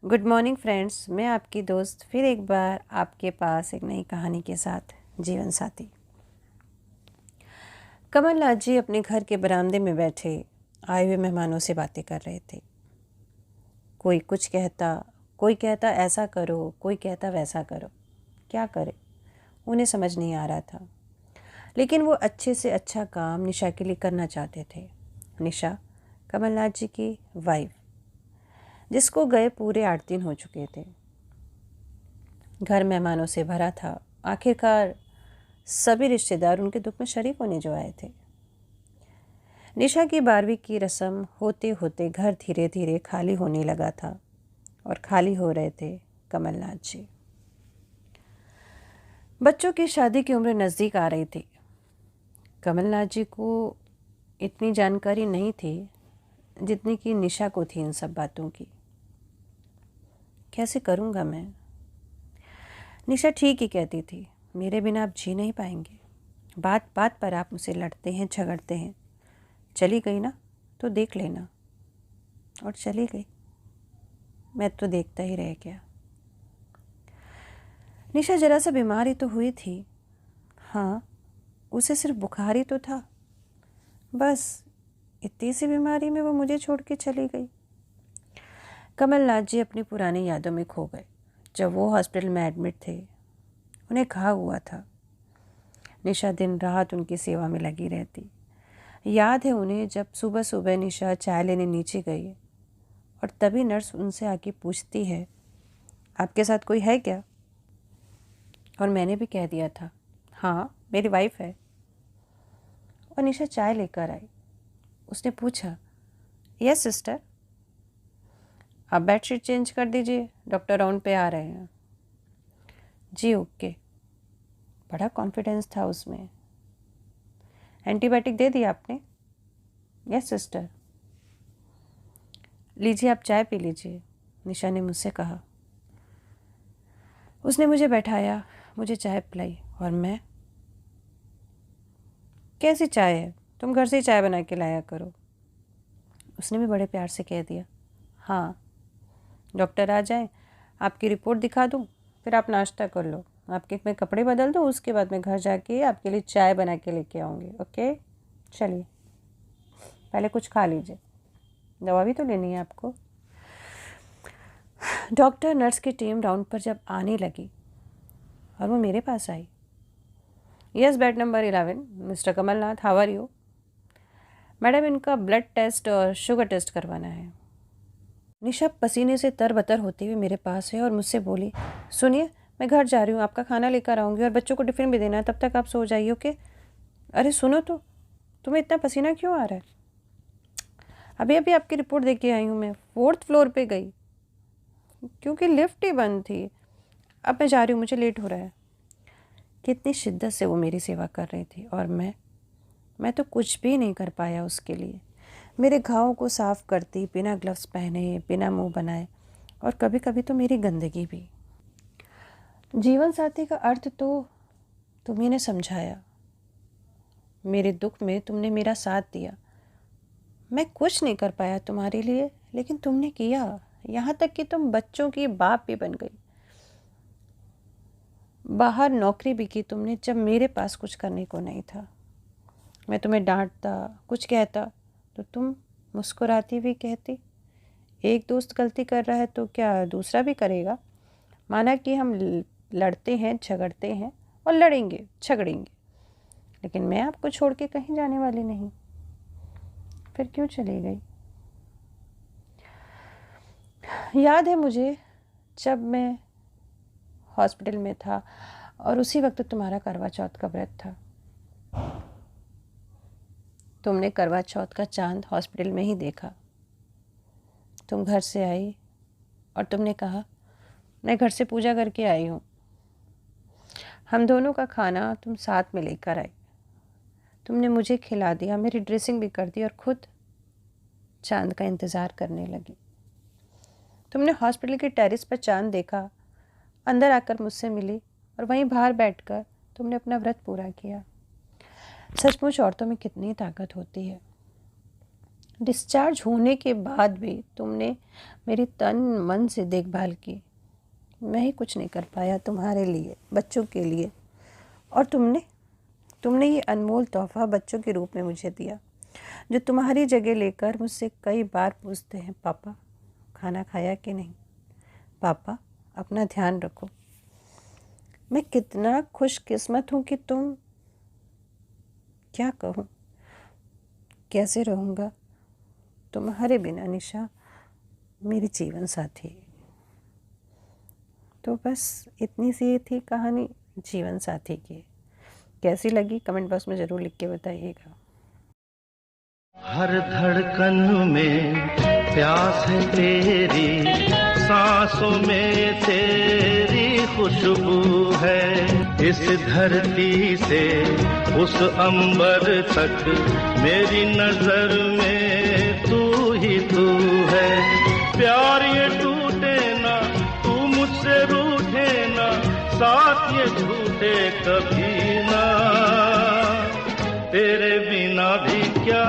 Good morning friends, मैं आपकी दोस्त फिर एक बार आपके पास एक नई कहानी के साथ। जीवन साथी। कमलनाथ जी अपने घर के बरामदे में बैठे आए हुए मेहमानों से बातें कर रहे थे। कोई कुछ कहता, कोई कहता ऐसा करो, कोई कहता वैसा करो। क्या करे, उन्हें समझ नहीं आ रहा था। लेकिन वो अच्छे से अच्छा काम निशा के लिए करना चाहते थे। निशा कमलनाथ जी की वाइफ, जिसको गए पूरे 8 दिन हो चुके थे। घर मेहमानों से भरा था। आखिरकार सभी रिश्तेदार उनके दुख में शरीक होने जो आए थे। निशा की 12वीं की रस्म होते होते घर धीरे धीरे खाली होने लगा था और खाली हो रहे थे कमलनाथ जी। बच्चों की शादी की उम्र नज़दीक आ रही थी। कमलनाथ जी को इतनी जानकारी नहीं थी जितनी कि निशा को थी इन सब बातों की। कैसे करूँगा मैं? निशा ठीक ही कहती थी, मेरे बिना आप जी नहीं पाएंगे। बात बात पर आप मुझसे लड़ते हैं, झगड़ते हैं। चली गई ना तो देख लेना। और चली गई। मैं तो देखता ही रह गया। निशा जरा सा बीमार ही तो हुई थी। हाँ, उसे सिर्फ बुखार ही तो था। बस इतनी सी बीमारी में वो मुझे छोड़ के चली गई। कमलनाथ जी अपनी पुरानी यादों में खो गए। जब वो हॉस्पिटल में एडमिट थे, उन्हें कहा हुआ था निशा दिन रात उनकी सेवा में लगी रहती। याद है उन्हें जब सुबह सुबह निशा चाय लेने नीचे गई और तभी नर्स उनसे आके पूछती है, आपके साथ कोई है क्या? और मैंने भी कह दिया था, हाँ मेरी वाइफ है। और निशा चाय लेकर आई। उसने पूछा, यस सिस्टर। आप बेडशीट चेंज कर दीजिए, डॉक्टर राउंड पे आ रहे हैं। जी ओके। बड़ा कॉन्फिडेंस था उसमें। एंटीबायोटिक दे दिया आपने? Yes sister. लीजिए आप चाय पी लीजिए, निशा ने मुझसे कहा। उसने मुझे बैठाया, मुझे चाय पिलाई और मैं, कैसी चाय है, तुम घर से ही चाय बना के लाया करो। उसने भी बड़े प्यार से कह दिया, हाँ डॉक्टर आ जाए, आपकी रिपोर्ट दिखा दूँ, फिर आप नाश्ता कर लो, आपके मैं कपड़े बदल दूँ, उसके बाद मैं घर जाके आपके लिए चाय बना के लेके आऊँगी। ओके चलिए, पहले कुछ खा लीजिए, दवा भी तो लेनी है आपको। डॉक्टर नर्स की टीम राउंड पर जब आने लगी और वो मेरे पास आई, yes bed number 11 mister Kamal Nath, how are you? Madam इनका ब्लड टेस्ट और शुगर टेस्ट करवाना है। निशा पसीने से तरबतर होते हुए मेरे पास है और मुझसे बोली, सुनिए मैं घर जा रही हूँ, आपका खाना लेकर आऊँगी और बच्चों को टिफ़िन भी देना है, तब तक आप सो जाइए। ओके? अरे सुनो तो, तुम्हें इतना पसीना क्यों आ रहा है? अभी अभी आपकी रिपोर्ट दे के आई हूँ मैं। 4th फ्लोर पे गई क्योंकि लिफ्ट ही बंद थी। अब मैं जा रही हूँ, मुझे लेट हो रहा है। कितनी शिद्दत से वो मेरी सेवा कर रही थी और मैं तो कुछ भी नहीं कर पाया उसके लिए। मेरे घावों को साफ़ करती, बिना ग्लव्स पहने, बिना मुंह बनाए, और कभी कभी तो मेरी गंदगी भी। जीवन साथी का अर्थ तो तुम्ही ने समझाया। मेरे दुख में तुमने मेरा साथ दिया। मैं कुछ नहीं कर पाया तुम्हारे लिए, लेकिन तुमने किया। यहाँ तक कि तुम बच्चों की बाप भी बन गई। बाहर नौकरी भी की तुमने जब मेरे पास कुछ करने को नहीं था। मैं तुम्हें डांटता, कुछ कहता तो तुम मुस्कुराती भी कहती, एक दोस्त गलती कर रहा है तो क्या दूसरा भी करेगा? माना कि हम लड़ते हैं, झगड़ते हैं और लड़ेंगे, झगड़ेंगे, लेकिन मैं आपको छोड़ के कहीं जाने वाली नहीं। फिर क्यों चली गई? याद है मुझे जब मैं हॉस्पिटल में था और उसी वक्त तुम्हारा करवा चौथ का व्रत था। तुमने करवा चौथ का चांद हॉस्पिटल में ही देखा। तुम घर से आई और तुमने कहा, मैं घर से पूजा करके आई हूँ। हम दोनों का खाना तुम साथ में लेकर आई। तुमने मुझे खिला दिया, मेरी ड्रेसिंग भी कर दी और खुद चांद का इंतज़ार करने लगी। तुमने हॉस्पिटल के टेरेस पर चांद देखा, अंदर आकर मुझसे मिली और वहीं बाहर बैठकर तुमने अपना व्रत पूरा किया। सचमुच औरतों में कितनी ताकत होती है। डिस्चार्ज होने के बाद भी तुमने मेरी तन मन से देखभाल की। मैं ही कुछ नहीं कर पाया तुम्हारे लिए, बच्चों के लिए। और तुमने ये अनमोल तोहफ़ा बच्चों के रूप में मुझे दिया, जो तुम्हारी जगह लेकर मुझसे कई बार पूछते हैं, पापा खाना खाया कि नहीं, पापा अपना ध्यान रखो। मैं कितना खुशकिस्मत हूँ कि तुम, क्या कहूँ, कैसे रहूँगा तुम्हारे बिना निशा, मेरी जीवन साथी। तो बस इतनी सी थी कहानी जीवन साथी की। कैसी लगी कमेंट बॉक्स में ज़रूर लिख के बताइएगा। हर धड़कन में प्यास है तेरी, सांसों में तेरी खुशबू है। इस धरती से उस अंबर तक मेरी नजर में तू ही तू है। प्यार ये टूटे ना, तू मुझसे रूठे ना, साथ ये झूठे कभी ना, तेरे बिना भी क्या